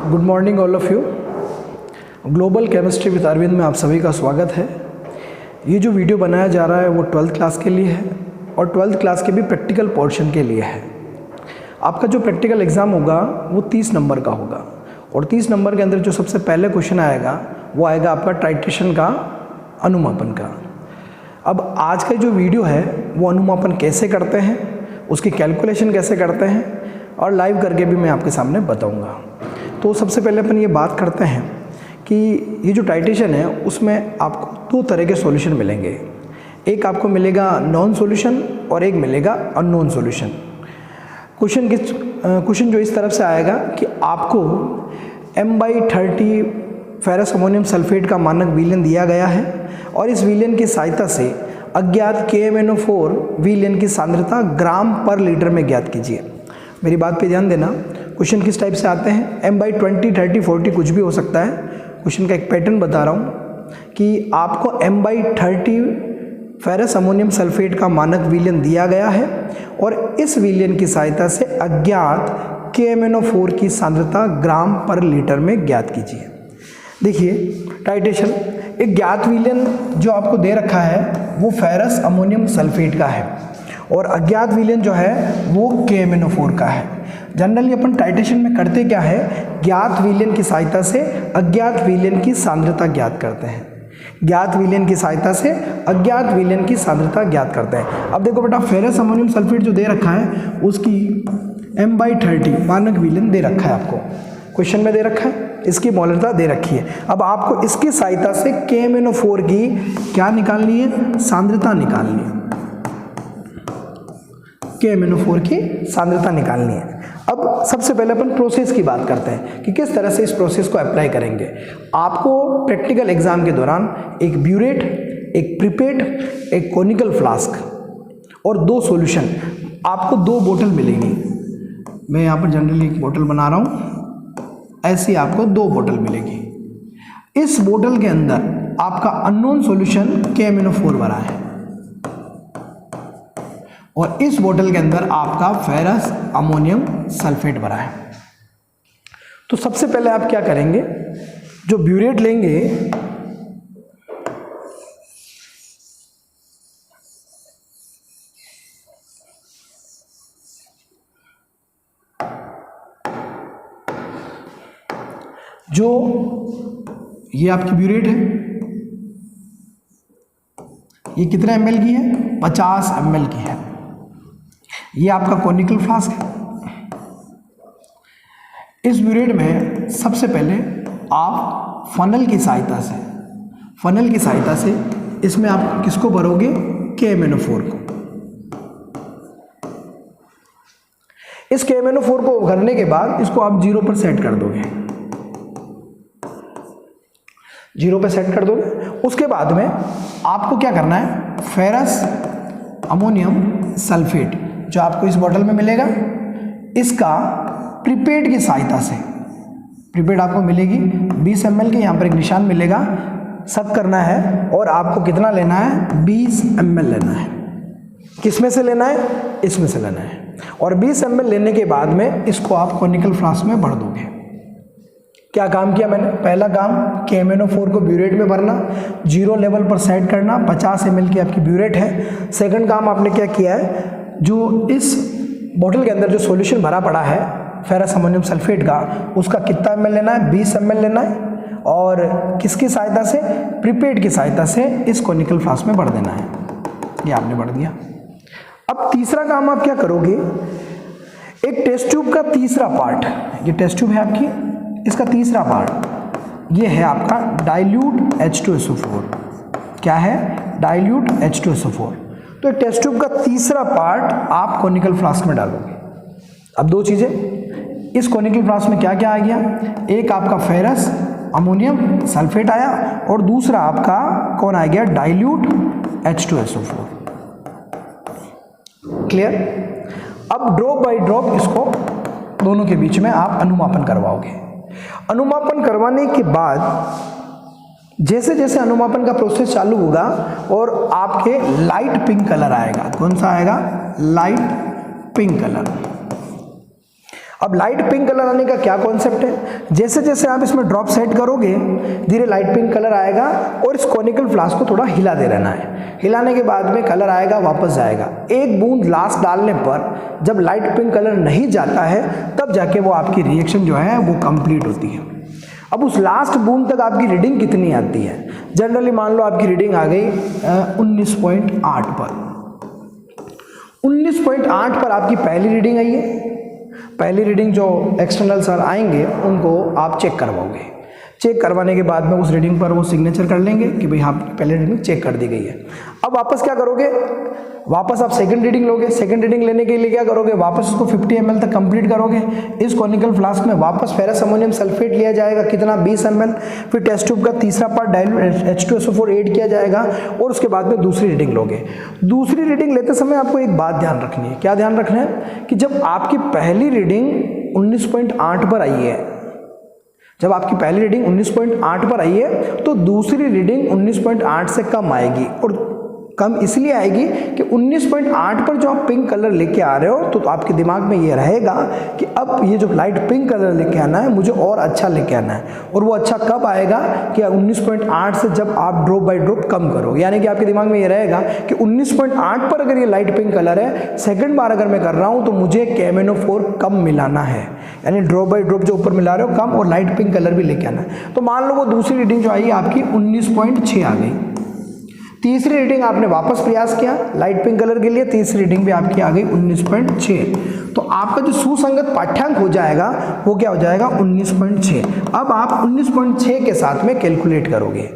Good morning all of you. Global chemistry with Arvind में आप सभी का स्वागत है। ये जो वीडियो बनाया जा रहा है वो 12th क्लास के लिए है और 12th क्लास के भी प्रैक्टिकल पोर्शन के लिए है। आपका जो प्रैक्टिकल एग्ज़ाम होगा वो 30 नंबर का होगा और 30 नंबर के अंदर जो सबसे पहले क्वेश्चन आएगा वो आएगा आपका टाइट्रेशन का, अनुमापन का। अब आज का जो वीडियो है वो अनुमापन कैसे करते हैं, उसकी कैलकुलेशन कैसे करते हैं और लाइव करके भी मैं आपके सामने बताऊंगा। तो सबसे पहले अपन ये बात करते हैं कि ये जो टाइट्रेशन है उसमें आपको दो तरह के सॉल्यूशन मिलेंगे। एक आपको मिलेगा नॉन सॉल्यूशन और एक मिलेगा अननोन सॉल्यूशन। क्वेश्चन जो इस तरफ से आएगा कि आपको M/30 फेरस अमोनियम सल्फेट का मानक विलयन दिया गया है और इस विलयन की सहायता से अज्ञात KMnO4 विलयन की सांद्रता ग्राम पर लीटर में ज्ञात कीजिए। मेरी बात पे ध्यान देना। क्वेश्चन किस टाइप से आते हैं, M/20, 30, 40 कुछ भी हो सकता है। क्वेश्चन का एक पैटर्न बता रहा हूँ कि आपको M/30 फेरस अमोनियम सल्फेट का मानक विलयन दिया गया है और इस विलयन की सहायता से अज्ञात KMnO4 की सांद्रता ग्राम पर लीटर में ज्ञात कीजिए। देखिए टाइट्रेशन, एक ज्ञात विलयन जो आपको दे रखा है वो फेरस अमोनियम सल्फेट का है और अज्ञात विलयन जो है वो KMnO4 का है। जनरली अपन टाइट्रेशन में करते क्या है, ज्ञात विलयन की सहायता से अज्ञात विलयन की सांद्रता ज्ञात करते हैं। ज्ञात विलयन की सहायता से अज्ञात विलयन की सांद्रता ज्ञात करते हैं। अब देखो बेटा, फेरस अमोनियम सल्फेट जो दे रखा है उसकी M/30 मानक विलयन दे रखा है, आपको क्वेश्चन में दे रखा है, इसकी मौलिकता दे रखी है। अब आपको इसकी सहायता से KMnO4 की क्या निकालनी है, सांद्रता निकालनी है। KMnO4 की सांद्रता निकालनी है। अब सबसे पहले अपन प्रोसेस की बात करते हैं कि किस तरह से इस प्रोसेस को अप्लाई करेंगे। आपको प्रैक्टिकल एग्जाम के दौरान एक ब्यूरेट, एक प्रिपेट, एक कोनिकल फ्लास्क और दो सॉल्यूशन, आपको दो बोतल मिलेगी। मैं यहाँ पर जनरली एक बोतल बना रहा हूँ, ऐसी आपको दो बोतल मिलेगी। इस बोतल के अंदर आपका अननोन सॉल्यूशन KMnO4 भरा है और इस बोतल के अंदर आपका फेरस अमोनियम सल्फेट भरा है। तो सबसे पहले आप क्या करेंगे, जो ब्यूरेट लेंगे जो ये आपकी ब्यूरेट है, ये कितने ml की है, 50 ml की है। ये आपका कोनिकल फ्लास्क है। इस ब्यूरेट में सबसे पहले आप फनल की सहायता से इसमें आप किसको भरोगे, KMnO4 को। इस KMnO4 को भरने के बाद इसको आप 0 पर सेट कर दोगे, 0 पे सेट कर दोगे। उसके बाद में आपको क्या करना है, फेरस अमोनियम सल्फेट जो आपको इस बोतल में मिलेगा, इसका प्रीपेड की सहायता से, प्रीपेड आपको मिलेगी 20 ml की, यहाँ पर एक निशान मिलेगा, सब करना है और आपको कितना लेना है, 20 ml लेना है। किस में से लेना है, इसमें से लेना है और 20 ml लेने के बाद में इसको आप कोनिकल फ्लास्क में भर दोगे। क्या काम किया मैंने, पहला काम KMnO4 को ब्यूरेट में भरना, 0 लेवल पर सेट करना, 50 ml की आपकी ब्यूरेट है। सेकंड काम आपने क्या किया है, जो इस बोतल के अंदर जो सॉल्यूशन भरा पड़ा है फेरस अमोनियम सल्फेट का, उसका कितना ml लेना है, 20 ml लेना है और किसकी सहायता से, प्रीपेड की सहायता से इस कोनिकल फ्लास्क में भर देना है। ये आपने भर दिया। अब तीसरा काम आप क्या करोगे, एक टेस्ट ट्यूब का तीसरा पार्ट, ये टेस्ट ट्यूब है आपकी, इसका तीसरा पार्ट ये है आपका डाइल्यूट H2SO4। क्या है, डाइल्यूट H2SO4। तो एक टेस्ट ट्यूब का तीसरा पार्ट आप कोनिकल फ्लास्क में डालोगे। अब दो चीजें, इस कोनिकल फ्लास्क में क्या क्या आ गया, एक आपका फेरस अमोनियम सल्फेट आया और दूसरा आपका कौन आ गया, डाइल्यूट H2SO4। क्लियर। अब ड्रॉप बाय ड्रॉप इसको दोनों के बीच में आप अनुमापन करवाओगे। अनुमापन करवाने के बाद जैसे जैसे अनुमापन का प्रोसेस चालू होगा और आपके लाइट पिंक कलर आएगा, कौन सा आएगा, लाइट पिंक कलर। अब लाइट पिंक कलर आने का क्या कॉन्सेप्ट है, जैसे जैसे आप इसमें ड्रॉप सेट करोगे धीरे लाइट पिंक कलर आएगा और इस कॉनिकल फ्लास्क को थोड़ा हिला दे रहना है। हिलाने के बाद में कलर आएगा, वापस जाएगा। एक बूंद लास्ट डालने पर जब लाइट पिंक कलर नहीं जाता है तब जाके वो आपकी रिएक्शन जो है वो कंप्लीट होती है। अब उस लास्ट बूंद तक आपकी रीडिंग कितनी आती है, जनरली मान लो आपकी रीडिंग आ गई 19.8 पर। 19.8 पर आपकी पहली रीडिंग आई है। पहली रीडिंग जो एक्सटर्नल सर आएंगे उनको आप चेक करवाओगे। चेक करवाने के बाद में उस रीडिंग पर वो सिग्नेचर कर लेंगे कि भाई हाँ पहली रीडिंग चेक कर दी गई है। अब वापस क्या करोगे, वापस आप सेकंड रीडिंग लोगे। सेकंड रीडिंग लेने के लिए क्या करोगे, वापस उसको 50 ml तक कंप्लीट करोगे। इस कॉनिकल फ्लास्क में वापस फेरस अमोनियम सल्फेट लिया जाएगा, कितना 20 ml। फिर टेस्ट ट्यूब का तीसरा पार्ट डाइल्यूट H2SO4 ऐड किया जाएगा और उसके बाद में दूसरी रीडिंग लोगे। दूसरी रीडिंग लेते समय आपको एक बात ध्यान रखनी है। क्या ध्यान रखना है कि जब आपकी पहली रीडिंग 19.8 पर आई है, जब आपकी पहली रीडिंग 19.8 पर आई है तो दूसरी रीडिंग 19.8 से कम आएगी। और कम इसलिए आएगी कि 19.8 पर जो आप पिंक कलर लेके आ रहे हो तो आपके दिमाग में ये रहेगा कि अब ये जो लाइट पिंक कलर लेके आना है मुझे और अच्छा लेके आना है। और वो अच्छा कब आएगा कि 19.8 से जब आप ड्रॉप बाय ड्रॉप कम करो, यानी कि आपके दिमाग में ये रहेगा कि 19.8 पर अगर ये लाइट पिंक कलर है, सेकंड बार अगर मैं कर रहा हूँ तो मुझे KMnO4 कम मिलाना है, यानी ड्रॉप बाय ड्रॉप जो ऊपर मिला रहे हो कम और लाइट पिंक कलर भी लेके आना है। तो मान लो वो दूसरी रीडिंग जो आई आपकी 19.6 आ गई। तीसरी रीडिंग आपने वापस प्रयास किया लाइट पिंक कलर के लिए, तीसरी रीडिंग भी आपकी आ गई 19.6। तो आपका जो सुसंगत पाठ्यांक हो जाएगा वो क्या हो जाएगा 19.6। अब आप 19.6 के साथ में कैलकुलेट करोगे।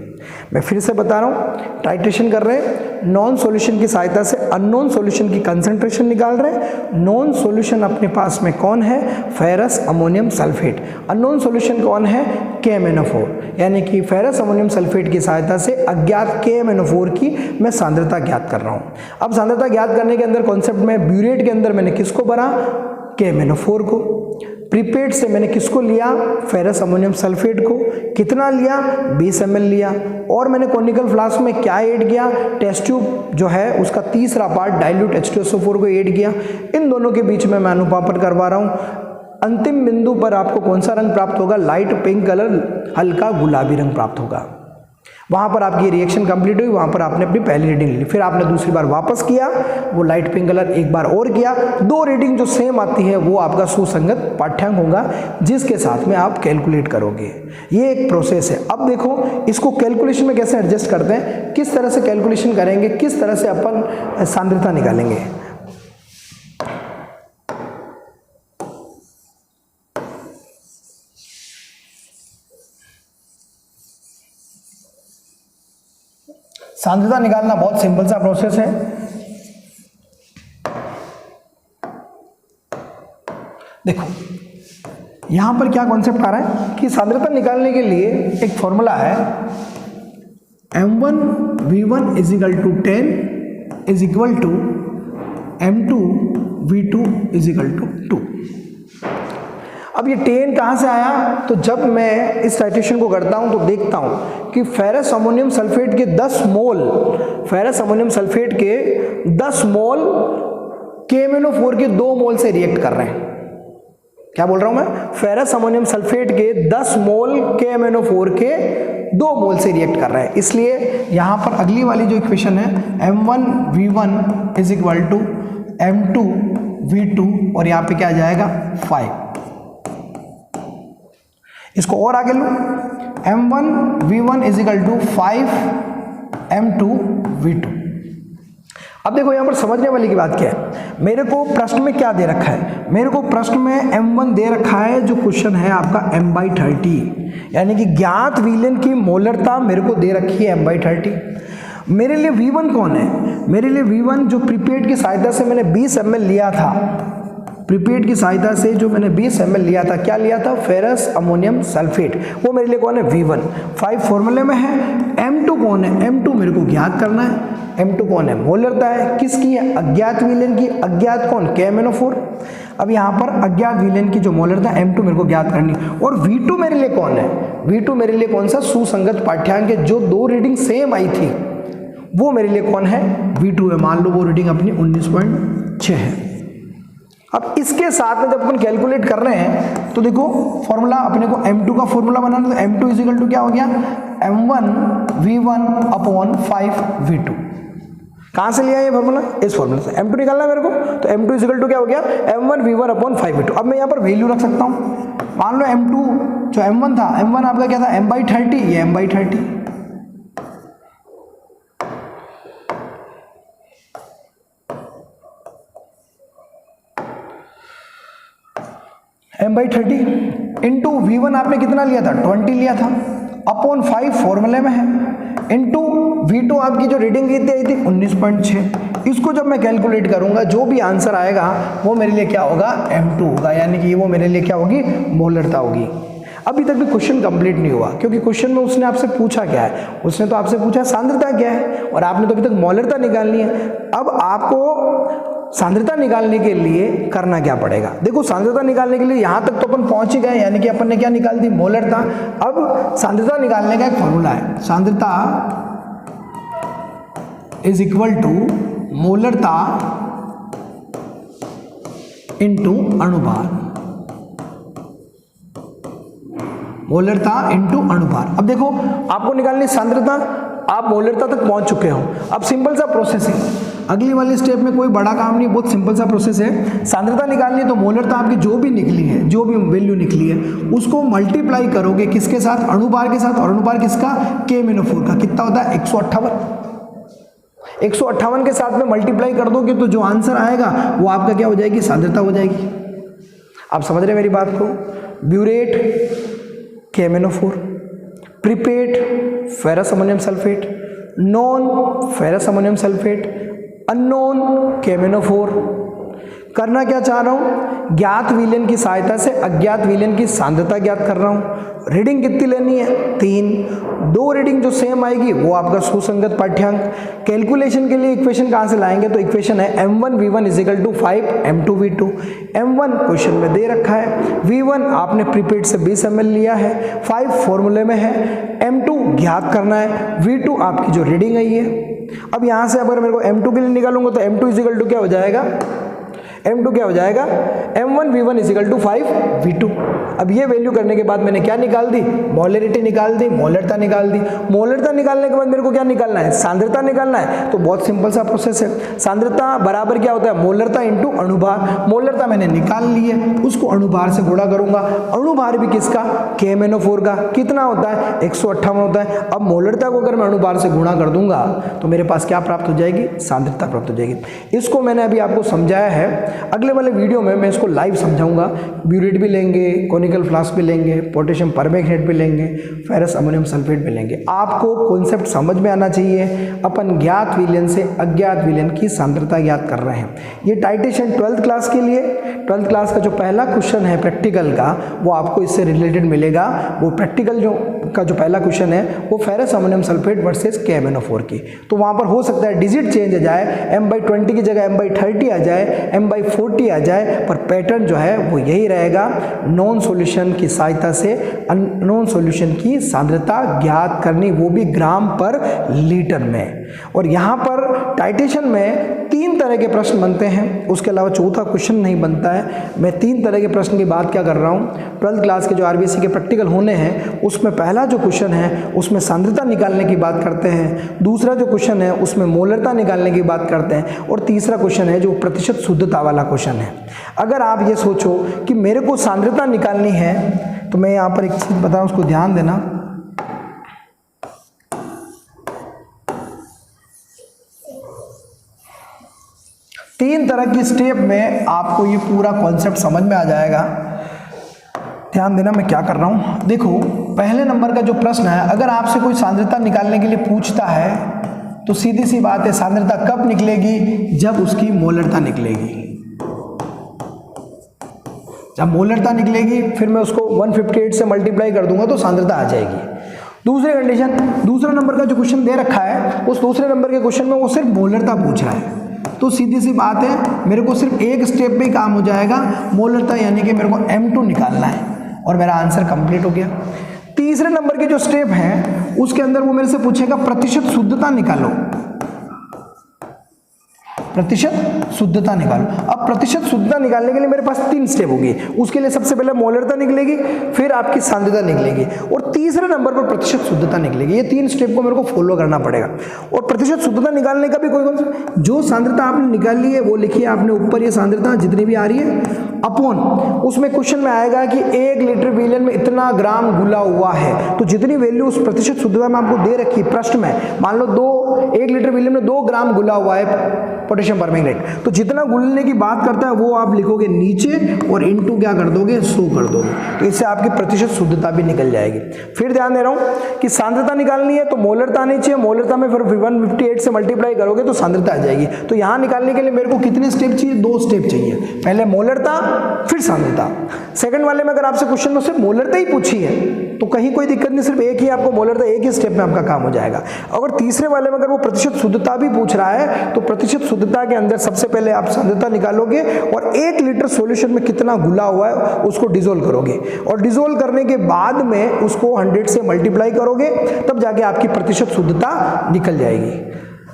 मैं फिर से बता रहा हूँ, टाइट्रेशन कर रहे हैं, नॉन सॉल्यूशन की सहायता से अननोन सॉल्यूशन की कंसंट्रेशन निकाल रहे हैं। नॉन सॉल्यूशन अपने पास में कौन है, ferrous ammonium sulphate. Unknown solution कौन है, KMnO4, यानी कि फेरस अमोनियम सल्फेट की सहायता से अज्ञात KMnO4 की मैं सांद्रता ज्ञात कर रहा हूँ। अब सांद्रता ज्ञात करने के अंदर कॉन्सेप्ट में ब्यूरेट के अंदर मैंने किसको भरा, KMnO4 को। प्रीपेड से मैंने किसको लिया, फेरस अमोनियम सल्फेट को। कितना लिया, 20 ml लिया। और मैंने कॉनिकल फ्लास्क में क्या ऐड किया, टेस्ट ट्यूब जो है उसका तीसरा पार्ट डाइल्यूट H2SO4 को ऐड किया। इन दोनों के बीच में मैं अनुपापन करवा रहा हूँ। अंतिम बिंदु पर आपको कौन सा रंग प्राप्त होगा, लाइट पिंक कलर, हल्का गुलाबी रंग प्राप्त होगा। वहाँ पर आपकी रिएक्शन कंप्लीट हुई, वहाँ पर आपने अपनी पहली रीडिंग ली। फिर आपने दूसरी बार वापस किया, वो लाइट पिंक कलर एक बार और किया। दो रीडिंग जो सेम आती है वो आपका सुसंगत पाठ्यांक होगा जिसके साथ में आप कैलकुलेट करोगे। ये एक प्रोसेस है। अब देखो इसको कैलकुलेशन में कैसे एडजस्ट करते हैं, किस तरह से कैलकुलेशन करेंगे, किस तरह से अपन सांद्रता निकालेंगे। सांद्रता निकालना बहुत सिंपल सा प्रोसेस है। देखो यहां पर क्या कॉन्सेप्ट आ रहा है कि सांद्रता निकालने के लिए एक फॉर्मूला है, M1V1 is equal to 10 is equal to M2V2 is equal to 2। अब ये 10 कहाँ से आया, तो जब मैं इस टाइट्रेशन को करता हूँ तो देखता हूँ कि फेरस अमोनियम सल्फेट के 10 मोल, फेरस अमोनियम सल्फेट के 10 मोल KMnO4 के 2 मोल से रिएक्ट कर रहे हैं। क्या बोल रहा हूँ मैं, फेरस अमोनियम सल्फेट के 10 मोल KMnO4 के 2 मोल से रिएक्ट कर रहे हैं। इसलिए यहाँ पर अगली वाली जो इक्वेशन है M1V1 is equal to M2V2 और यहाँ पे क्या आ जाएगा 5। इसको और आगे लो, M1V1 is equal to 5 M2V2। अब देखो यहां पर समझने वाली की बात क्या है, मेरे को प्रश्न में क्या दे रखा है, मेरे को प्रश्न में M1 दे रखा है, जो क्वेश्चन है आपका M/30, यानी कि ज्ञात विलेन की मोलरता मेरे को दे रखी है M/30। मेरे लिए V1 कौन है, मेरे लिए V1 जो प्रीपेड की सहायता से मैंने 20 ml लिया था, प्रीपेड की सहायता से जो मैंने 20 ml लिया था, क्या लिया था, फेरस अमोनियम सल्फेट, वो मेरे लिए कौन है V1। 5 फॉर्मूले में है। M2 कौन है, M2 मेरे को ज्ञात करना है। M2 कौन है, मोलरता है, किसकी है, अज्ञात विलेन की। अज्ञात कौन, KMnO4। अब यहाँ पर अज्ञात विलेन की जो मोलरता M2 मेरे को ज्ञात करनी। और V2 मेरे लिए कौन है, V2 मेरे लिए कौन सा सुसंगत पाठ्यांक है, जो 2 रीडिंग सेम आई थी वो मेरे लिए कौन है, V2 है। मान लो वो रीडिंग अपनी 19.6 है। अब इसके साथ में जब अपन कैलकुलेट कर रहे हैं तो देखो फॉर्मूला अपने को m2 का फॉर्मूला बनाना, तो m2 इज इक्वल टू क्या हो गया, m1v1 अपॉन 5v2। कहाँ से लिया ये फॉर्मूला, इस फॉर्मूला से। m2 निकालना है मेरे को, तो m2 इज इक्वल टू क्या हो गया, m1v1 अपॉन 5v2। अब मैं यहाँ पर वैल्यू रख सकता हूँ, मान लो m2 जो m1 था, m1 आपका क्या था, m/30, ये m/30, m/30 इंटू v1 आपने कितना लिया था, 20 लिया था, अपॉन 5 फॉर्मूले में है, इंटू v2 आपकी जो रीडिंग कितनी आई थी, 19.6। इसको जब मैं कैलकुलेट करूंगा जो भी आंसर आएगा वो मेरे लिए क्या होगा, m2 होगा, यानी कि वो मेरे लिए क्या होगी, मोलरता होगी। अभी तक भी क्वेश्चन कंप्लीट नहीं हुआ, क्योंकि क्वेश्चन में उसने आपसे पूछा क्या है, उसने तो आपसे पूछा सांद्रता क्या है, और आपने तो अभी तक मोलरता निकालनी है। अब आपको सांद्रता निकालने के लिए करना क्या पड़ेगा, देखो सांद्रता निकालने के लिए यहां तक तो अपन पहुंच ही गए, यानी कि अपन ने क्या निकाल दी, मोलरता। अब सांद्रता निकालने का एक फॉर्मूला है, सांद्रता इज इक्वल टू मोलरता इंटू अणुभार, मोलरता इंटू अणुभार। अब देखो आपको निकालनी सांद्रता, आप मोलरता तक पहुंच चुके हो। अब सिंपल सा प्रोसेस है, अगली वाली स्टेप में कोई बड़ा काम नहीं, बहुत सिंपल सा प्रोसेस है। सांद्रता निकालनी है तो मोलरता आपकी जो भी निकली है, जो भी वैल्यू निकली है, उसको मल्टीप्लाई करोगे किसके साथ, अणुभार के साथ, और अणुभार किसका, K-MnO4 का, कितना होता है 158। 158 के साथ में मल्टीप्लाई कर दोगे तो जो आंसर आएगा वो आपका क्या हो जाएगी, सांद्रता हो जाएगी। आप समझ रहे हैं मेरी बात को, burette K-MnO4, pipette ferrous ammonium sulphate, known ferrous ammonium sulphate, unknown K-MnO4। करना क्या चाह रहा हूं, ज्ञात विलयन की सहायता से अज्ञात विलयन की सांद्रता ज्ञात कर रहा हूं। रीडिंग कितनी लेनी है, 3, 2 रीडिंग जो सेम आएगी वो आपका सुसंगत पाठ्यांक। कैलकुलेशन के लिए इक्वेशन कहां से लाएंगे, तो इक्वेशन है m1v1 is equal to 5 m2v2। m1 question में दे रखा है, v1 आपने प्रीपेड से 20 ml लिया है, 5 फॉर्मूले में है, m2 ज्ञात करना है, v2 आपकी जो रीडिंग आई है। अब यहां से अगर मेरे को m2 के लिए निकालूंगा तो m2 इज इक्वल टू क्या हो जाएगा, m2 क्या हो जाएगा, m1v1 is equal to 5v2। अब ये वैल्यू करने के बाद मैंने क्या निकाल दी, मोलरिटी निकाल दी, मोलरता निकाल दी। मोलरता निकालने के बाद मेरे को क्या निकालना है, सांद्रता निकालना है। तो बहुत सिंपल सा प्रोसेस है, सांद्रता बराबर क्या होता है, मोलरता इंटू अणुभार। मोलरता मैंने निकाल ली है, उसको अणुभार से गुणा करूंगा। अणुभार भी किसका, K-MnO4 का, कितना होता है 158 होता है। अब मोलरता को अगर मैं अणुभार से गुणा कर दूंगा तो मेरे पास क्या प्राप्त हो जाएगी, सांद्रता प्राप्त हो जाएगी। इसको मैंने अभी आपको समझाया है, अगले वाले वीडियो में मैं इसको लाइव समझाऊंगा। ब्यूरेट भी लेंगे, कोनिकल फ्लास्क भी लेंगे, पोटेशियम परमैंगनेट भी लेंगे, फेरस अमोनियम सल्फेट भी लेंगे। आपको कॉन्सेप्ट समझ में आना चाहिए। अपन ज्ञात विलयन से अज्ञात विलयन की सांद्रता ज्ञात कर रहे हैं। ये टाइटेशन 12th क्लास के लिए, 12th क्लास का जो पहला क्वेश्चन है प्रैक्टिकल का, वो आपको इससे रिलेटेड मिलेगा। वो प्रैक्टिकल जो पहला क्वेश्चन है वो ferrous ammonium sulphate versus K-MnO4 की। तो वहाँ पर हो सकता है डिजिट चेंज आ जाए, m/20 की जगह m/30 आ जाए, m/40 आ जाए, पर पैटर्न जो है वो यही रहेगा। नॉन सॉल्यूशन की सहायता से अननोन सॉल्यूशन की सांद्रता ज्ञात करनी, वो भी ग्राम पर लीटर में। और यहाँ पर टाइटेशन में 3 तरह के प्रश्न बनते हैं, उसके अलावा चौथा क्वेश्चन नहीं बनता है। मैं 3 तरह के प्रश्न की बात क्या कर रहा हूँ, 12th क्लास के जो RBSc के प्रैक्टिकल होने हैं उसमें पहला जो क्वेश्चन है उसमें सांद्रता निकालने की बात करते हैं, दूसरा जो क्वेश्चन है उसमें मोलरता निकालने की बात करते हैं, और तीसरा क्वेश्चन है जो प्रतिशत शुद्धता वाला क्वेश्चन है। अगर आप ये सोचो कि मेरे को सांद्रता निकालनी है तो मैं यहाँ पर एक चीज बता रहा हूँ, उसको ध्यान देना। तीन तरह की स्टेप में आपको ये पूरा कॉन्सेप्ट समझ में आ जाएगा। ध्यान देना मैं क्या कर रहा हूं। देखो पहले नंबर का जो प्रश्न है, अगर आपसे कोई सांद्रता निकालने के लिए पूछता है तो सीधी सी बात है, सांद्रता कब निकलेगी, जब उसकी मोलरता निकलेगी। जब मोलरता निकलेगी फिर मैं उसको 158 से मल्टीप्लाई कर दूंगा तो सांद्रता आ जाएगी। दूसरी कंडीशन, दूसरा नंबर का जो क्वेश्चन दे रखा है उस दूसरे नंबर के क्वेश्चन में वो सिर्फ मोलरता पूछा है, तो सीधी सी बात है मेरे को सिर्फ एक स्टेप पे ही काम हो जाएगा, मोलरता, यानी कि मेरे को m2 निकालना है और मेरा आंसर कंप्लीट हो गया। तीसरे नंबर की जो स्टेप है उसके अंदर वो मेरे से पूछेगा प्रतिशत शुद्धता निकालो। प्रतिशत शुद्धता निकालो। अब प्रतिशत शुद्धता निकालने के लिए मेरे पास 3 स्टेप होगी। उसके लिए सबसे पहले मोलरता निकलेगी, फिर आपकी सांद्रता निकलेगी और तीसरे नंबर पर प्रतिशत शुद्धता निकलेगी। ये 3 स्टेप को मेरे को फॉलो करना पड़ेगा। और प्रतिशत शुद्धता निकालने का भी कोई जो सांद्रता आपने निकाली है वो लिखिए आपने ऊपर, ये सांद्रता जितनी भी आ रही है अपॉन, उसमें क्वेश्चन में आएगा कि 1 लीटर विलेन में इतना ग्राम घुला हुआ है, तो जितनी वैल्यू उस प्रतिशत शुद्धता में आपको दे रखी प्रश्न में, मान लो 1 लीटर विलेन में 2 ग्राम घुला हुआ है पोटेशियम परमैंगनेट, तो जितना घुलने की बात करता है वो आप लिखोगे नीचे और इनटू क्या कर दोगे 100 कर दोगे, तो इससे आपकी प्रतिशत शुद्धता भी निकल जाएगी। फिर ध्यान दे रहा हूं कि सांद्रता निकालनी है तो मोलरता आनी चाहिए, मोलरता में फिर 158 से मल्टीप्लाई करोगे तो सांद्रता आ जाएगी। तो यहां निकालने के लिए मेरे को कितने स्टेप चाहिए? 2 स्टेप चाहिए, पहले मोलरता फिर सांद्रता। सेकंड वाले में अगर आपसे क्वेश्चन में सिर्फ मोलरता ही पूछी है तो कहीं कोई दिक्कत नहीं, सिर्फ एक ही आपको मोलरता, एक ही स्टेप में आपका काम हो जाएगा। अगर तीसरे वाले में अगर वो प्रतिशत शुद्धता भी पूछ रहा है तो प्रतिशत शुद्धता के अंदर सबसे पहले आप सांद्रता निकालोगे और 1 लीटर सॉल्यूशन में कितना घुला हुआ है उसको डिसोल्व करोगे और डिसोल्व करने के बाद में उसको 100 से मल्टीप्लाई करोगे, तब जाके आपकी प्रतिशत शुद्धता निकल जाएगी।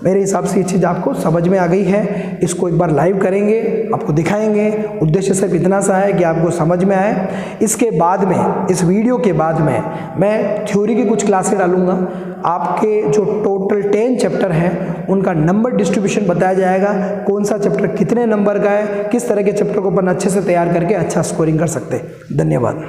मेरे हिसाब से ये चीज़ आपको समझ में आ गई है। इसको एक बार लाइव करेंगे, आपको दिखाएंगे। उद्देश्य सिर्फ इतना सा है कि आपको समझ में आए। इसके बाद में, इस वीडियो के बाद में मैं थ्योरी की कुछ क्लासेस डालूंगा। आपके जो टोटल 10 चैप्टर हैं उनका नंबर डिस्ट्रीब्यूशन बताया जाएगा, कौन सा चैप्टर कितने नंबर का है, किस तरह के चैप्टर को अपन अच्छे से तैयार करके अच्छा स्कोरिंग कर सकते हैं। धन्यवाद।